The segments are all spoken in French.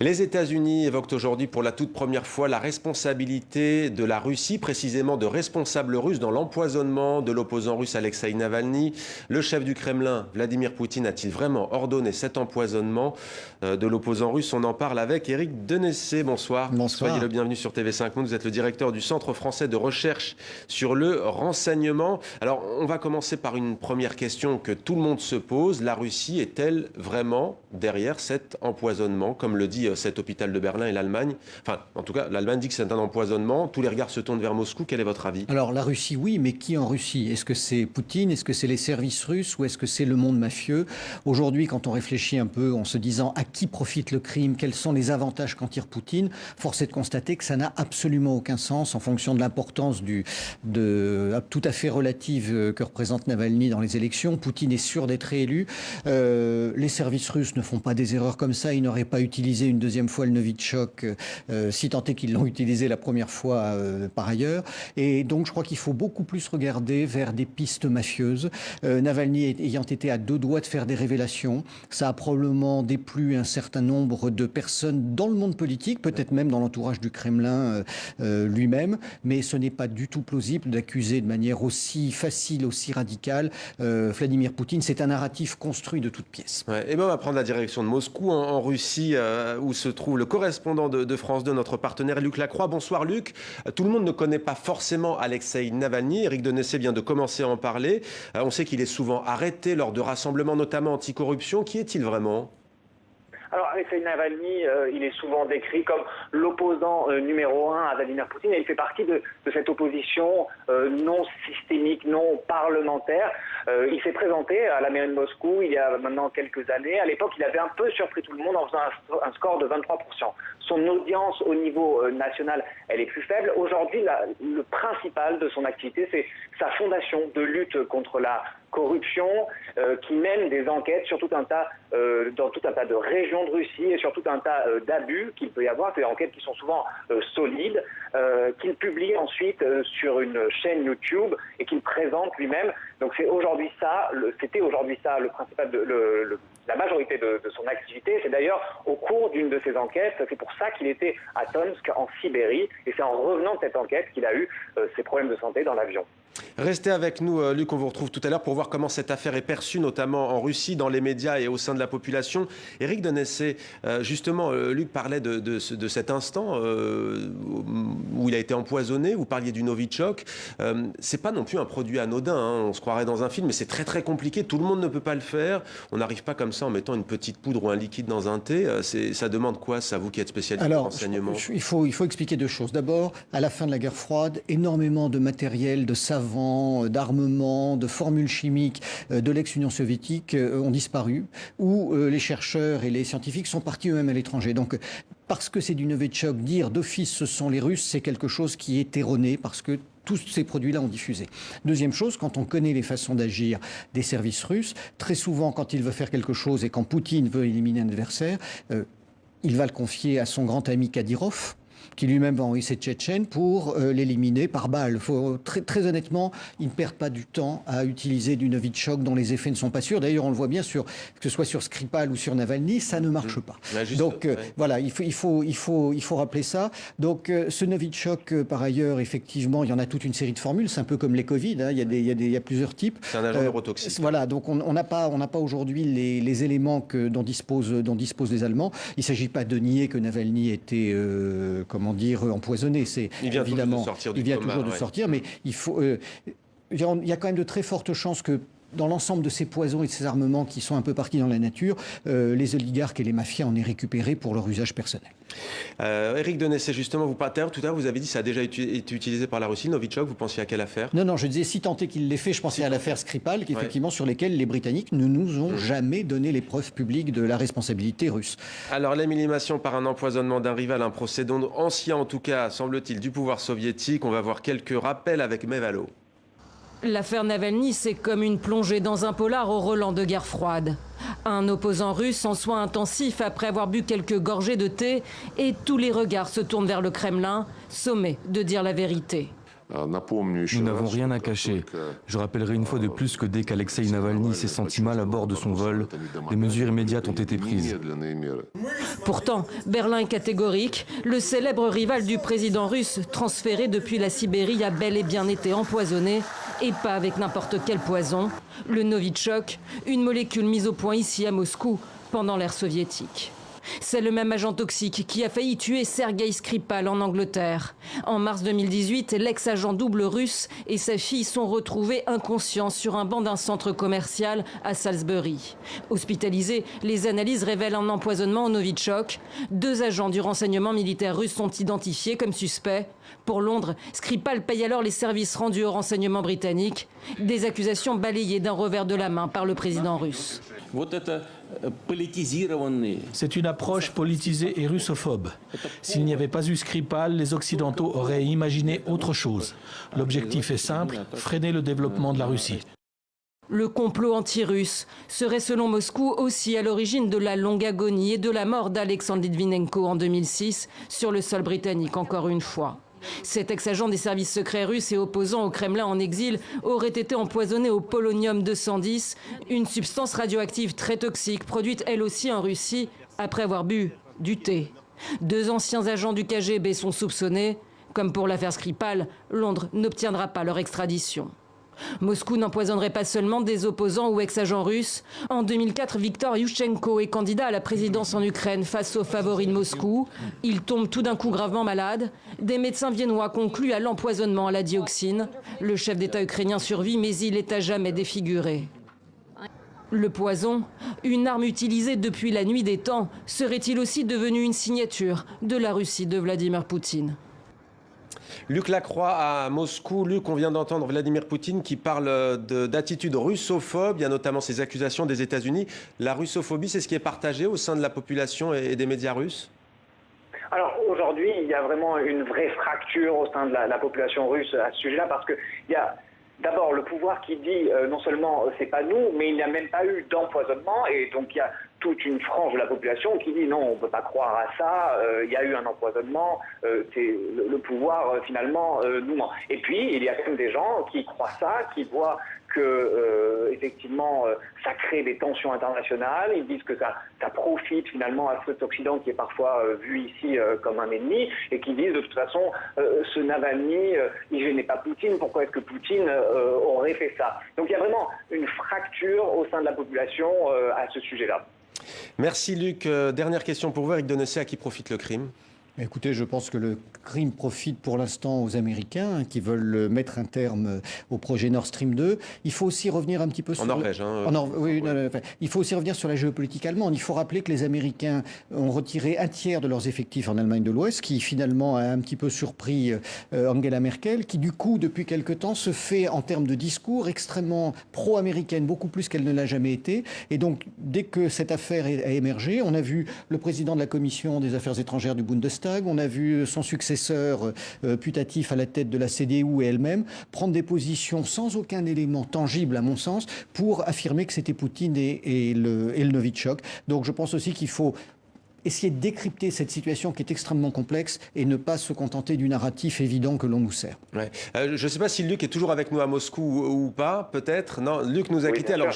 Les États-Unis évoquent aujourd'hui pour la toute première fois la responsabilité de la Russie, précisément de responsables russes dans l'empoisonnement de l'opposant russe Alexeï Navalny. Le chef du Kremlin, Vladimir Poutine, a-t-il vraiment ordonné cet empoisonnement de l'opposant russe? On en parle avec Éric Denessé. Bonsoir. Bonsoir. Soyez le bienvenu sur TV5 Monde. Vous êtes le directeur du Centre français de recherche sur le renseignement. Alors, on va commencer par une première question que tout le monde se pose. La Russie est-elle vraiment derrière cet empoisonnement, comme le dit cet hôpital de Berlin et l'Allemagne? Enfin, en tout cas, l'Allemagne dit que c'est un empoisonnement. Tous les regards se tournent vers Moscou. Quel est votre avis? Alors, la Russie, oui, mais qui en Russie? Est-ce que c'est Poutine? Est-ce que c'est les services russes? Ou est-ce que c'est le monde mafieux? Aujourd'hui, quand on réfléchit un peu en se disant à qui profite le crime, quels sont les avantages qu'en tire Poutine, force est de constater que ça n'a absolument aucun sens en fonction de l'importance tout à fait relative que représente Navalny dans les élections. Poutine est sûr d'être réélu. Les services russes ne font pas des erreurs comme ça. Ils n'auraient pas utilisé une deuxième fois le Novichok, si tant est qu'ils l'ont utilisé la première fois par ailleurs. Et donc je crois qu'il faut beaucoup plus regarder vers des pistes mafieuses. Navalny ayant été à deux doigts de faire des révélations, ça a probablement déplu un certain nombre de personnes dans le monde politique, peut-être même dans l'entourage du Kremlin lui-même, mais ce n'est pas du tout plausible d'accuser de manière aussi facile, aussi radicale Vladimir Poutine. C'est un narratif construit de toutes pièces. Ouais, et ben on va prendre la direction de Moscou, en Russie, où se trouve le correspondant de France 2, notre partenaire Luc Lacroix. Bonsoir Luc. Tout le monde ne connaît pas forcément Alexeï Navalny. Éric Denessé vient de commencer à en parler. On sait qu'il est souvent arrêté lors de rassemblements, notamment anticorruption. Qui est-il vraiment ? Alors, Alexeï Navalny, il est souvent décrit comme l'opposant numéro 1 à Vladimir Poutine, et il fait partie de cette opposition non systémique, non parlementaire. Il s'est présenté à la mairie de Moscou il y a maintenant quelques années. À l'époque, il avait un peu surpris tout le monde en faisant un score de 23%. Son audience au niveau national, elle est plus faible. Aujourd'hui, le principal de son activité, c'est sa fondation de lutte contre la corruption qui mène des enquêtes sur tout un tas, dans tout un tas de régions de Russie et sur tout un tas d'abus qu'il peut y avoir, des enquêtes qui sont souvent solides, qu'il publie ensuite sur une chaîne YouTube et qu'il présente lui-même. Donc c'était aujourd'hui ça le principal, la majorité de son activité. C'est d'ailleurs au cours d'une de ses enquêtes, c'est pour ça qu'il était à Tomsk en Sibérie, et c'est en revenant de cette enquête qu'il a eu ses problèmes de santé dans l'avion. Restez avec nous, Luc, on vous retrouve tout à l'heure pour voir comment cette affaire est perçue, notamment en Russie, dans les médias et au sein de la population. Éric Denessé, justement, Luc parlait de cet instant où il a été empoisonné. Vous parliez du Novichok. C'est pas non plus un produit anodin, hein. On se croirait dans un film, mais c'est très très compliqué. Tout le monde ne peut pas le faire. On n'arrive pas comme ça en mettant une petite poudre ou un liquide dans un thé. Ça demande quoi, ça, vous qui êtes spécialiste en renseignement? Il faut expliquer deux choses. D'abord, à la fin de la guerre froide, énormément de matériel, de savon, d'armement, de formules chimiques de l'ex-Union soviétique ont disparu, où les chercheurs et les scientifiques sont partis eux-mêmes à l'étranger. Donc, parce que c'est du Novichok, dire d'office ce sont les Russes, c'est quelque chose qui est erroné, parce que tous ces produits-là ont diffusé. Deuxième chose, quand on connaît les façons d'agir des services russes, très souvent, quand il veut faire quelque chose et quand Poutine veut éliminer un adversaire, il va le confier à son grand ami Kadyrov, qui lui-même va envoyer ses Tchétchènes pour l'éliminer par balle. Très honnêtement, ils ne perdent pas du temps à utiliser du Novichok dont les effets ne sont pas sûrs. D'ailleurs, on le voit bien, que ce soit sur Skripal ou sur Navalny, ça ne marche pas. Donc voilà, il faut rappeler ça. Donc ce Novichok, par ailleurs, effectivement, il y en a toute une série de formules. C'est un peu comme les Covid, hein. Il y a plusieurs types. C'est un agent neurotoxique. Voilà, donc on n'a pas aujourd'hui les éléments dont disposent les Allemands. Il ne s'agit pas de nier que Navalny était empoisonné. Il vient évidemment, toujours de sortir, mais il y a quand même de très fortes chances que dans l'ensemble de ces poisons et de ces armements qui sont un peu partis dans la nature, les oligarques et les mafias en aient récupéré pour leur usage personnel. Éric Denessé, justement, tout à l'heure, vous avez dit que ça a déjà été utilisé par la Russie. Novichok, vous pensiez à quelle affaire? Non, je disais, si tant est qu'il l'ait fait, je pensais à l'affaire Skripal, effectivement, sur lesquelles les Britanniques ne nous ont jamais donné les preuves publiques de la responsabilité russe. Alors, l'élimination par un empoisonnement d'un rival, un procédé ancien, en tout cas, semble-t-il, du pouvoir soviétique. On va voir quelques rappels avec Mevalo. L'affaire Navalny, c'est comme une plongée dans un polar au relent de guerre froide. Un opposant russe en soins intensifs après avoir bu quelques gorgées de thé et tous les regards se tournent vers le Kremlin, sommé de dire la vérité. Nous n'avons rien à cacher. Je rappellerai une fois de plus que dès qu'Alexeï Navalny s'est senti mal à bord de son vol, des mesures immédiates ont été prises. Pourtant, Berlin est catégorique. Le célèbre rival du président russe, transféré depuis la Sibérie, a bel et bien été empoisonné, et pas avec n'importe quel poison. Le Novichok, une molécule mise au point ici à Moscou pendant l'ère soviétique. C'est le même agent toxique qui a failli tuer Sergueï Skripal en Angleterre. En mars 2018, l'ex-agent double russe et sa fille sont retrouvés inconscients sur un banc d'un centre commercial à Salisbury. Hospitalisés, les analyses révèlent un empoisonnement au Novichok. 2 agents du renseignement militaire russe sont identifiés comme suspects. Pour Londres, Skripal paye alors les services rendus au renseignement britannique. Des accusations balayées d'un revers de la main par le président russe. C'est une approche politisée et russophobe. S'il n'y avait pas eu Skripal, les Occidentaux auraient imaginé autre chose. L'objectif est simple, freiner le développement de la Russie. Le complot anti-russe serait selon Moscou aussi à l'origine de la longue agonie et de la mort d'Alexandre Litvinenko en 2006 sur le sol britannique encore une fois. Cet ex-agent des services secrets russes et opposant au Kremlin en exil aurait été empoisonné au polonium-210, une substance radioactive très toxique produite elle aussi en Russie après avoir bu du thé. 2 anciens agents du KGB sont soupçonnés. Comme pour l'affaire Skripal, Londres n'obtiendra pas leur extradition. Moscou n'empoisonnerait pas seulement des opposants ou ex-agents russes. En 2004, Viktor Yushchenko est candidat à la présidence en Ukraine face aux favoris de Moscou. Il tombe tout d'un coup gravement malade. Des médecins viennois concluent à l'empoisonnement à la dioxine. Le chef d'État ukrainien survit, mais il est à jamais défiguré. Le poison, une arme utilisée depuis la nuit des temps, serait-il aussi devenu une signature de la Russie de Vladimir Poutine ? Luc Lacroix à Moscou. Luc, on vient d'entendre Vladimir Poutine qui parle d'attitude russophobe. Il y a notamment ces accusations des États-Unis. La russophobie, c'est ce qui est partagé au sein de la population et des médias russes ? Alors aujourd'hui, il y a vraiment une vraie fracture au sein de la population russe à ce sujet-là, parce qu'il y a d'abord le pouvoir qui dit non seulement c'est pas nous, mais il n'y a même pas eu d'empoisonnement, et donc il y a toute une frange de la population qui dit non, on ne peut pas croire à ça, il y a eu un empoisonnement, c'est le pouvoir finalement nous ment. Et puis il y a quand même des gens qui croient ça, qui voient que effectivement ça crée des tensions internationales, ils disent que ça profite finalement à cet Occident qui est parfois vu ici comme un ennemi, et qui disent de toute façon ce Navalny il gênait pas Poutine, pourquoi est-ce que Poutine aurait fait ça? Donc il y a vraiment une fracture au sein de la population à ce sujet-là. Merci Luc. Dernière question pour vous, Éric Denessé, à qui profite le crime ? Écoutez, je pense que le crime profite pour l'instant aux Américains qui veulent mettre un terme au projet Nord Stream 2. Il faut aussi revenir un petit peu sur... En Norvège, oui, il faut aussi revenir sur la géopolitique allemande. Il faut rappeler que les Américains ont retiré 1/3 de leurs effectifs en Allemagne de l'Ouest, qui finalement a un petit peu surpris Angela Merkel, qui du coup, depuis quelque temps, se fait en termes de discours extrêmement pro-américaine, beaucoup plus qu'elle ne l'a jamais été. Et donc, dès que cette affaire a émergé, on a vu le président de la Commission des Affaires étrangères du Bundestag, on a vu son successeur putatif à la tête de la CDU et elle-même prendre des positions sans aucun élément tangible, à mon sens, pour affirmer que c'était Poutine et le Novichok. Donc je pense aussi qu'il faut essayer de décrypter cette situation qui est extrêmement complexe et ne pas se contenter du narratif évident que l'on nous sert. Ouais. Je ne sais pas si Luc est toujours avec nous à Moscou ou pas, peut-être. Non, Luc nous a quittés. Alors,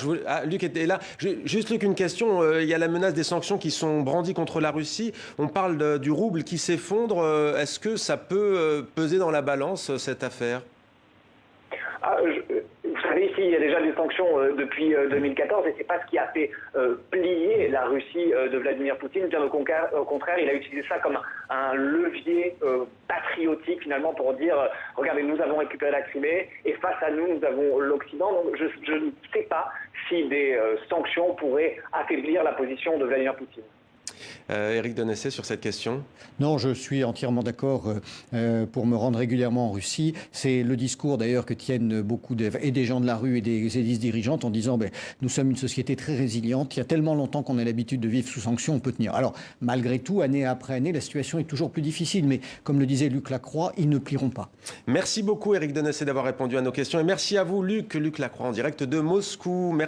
Luc était là. Juste, Luc, une question. Il y a la menace des sanctions qui sont brandies contre la Russie. On parle du rouble qui s'effondre. Est-ce que ça peut peser dans la balance, cette affaire ? Vous savez, ici, il y a déjà des sanctions depuis 2014, et c'est pas ce qui a fait plier la Russie de Vladimir Poutine. Bien au contraire, il a utilisé ça comme un levier patriotique finalement pour dire regardez, nous avons récupéré la Crimée et face à nous, nous avons l'Occident. Donc je ne sais pas si des sanctions pourraient affaiblir la position de Vladimir Poutine. Éric Denessé, sur cette question ? Non, je suis entièrement d'accord pour me rendre régulièrement en Russie. C'est le discours d'ailleurs que tiennent beaucoup des gens de la rue et des élites dirigeantes en disant nous sommes une société très résiliente, il y a tellement longtemps qu'on a l'habitude de vivre sous sanctions, on peut tenir. Alors malgré tout, année après année, la situation est toujours plus difficile, mais comme le disait Luc Lacroix, ils ne plieront pas. Merci beaucoup Éric Denessé d'avoir répondu à nos questions, et merci à vous Luc Lacroix en direct de Moscou.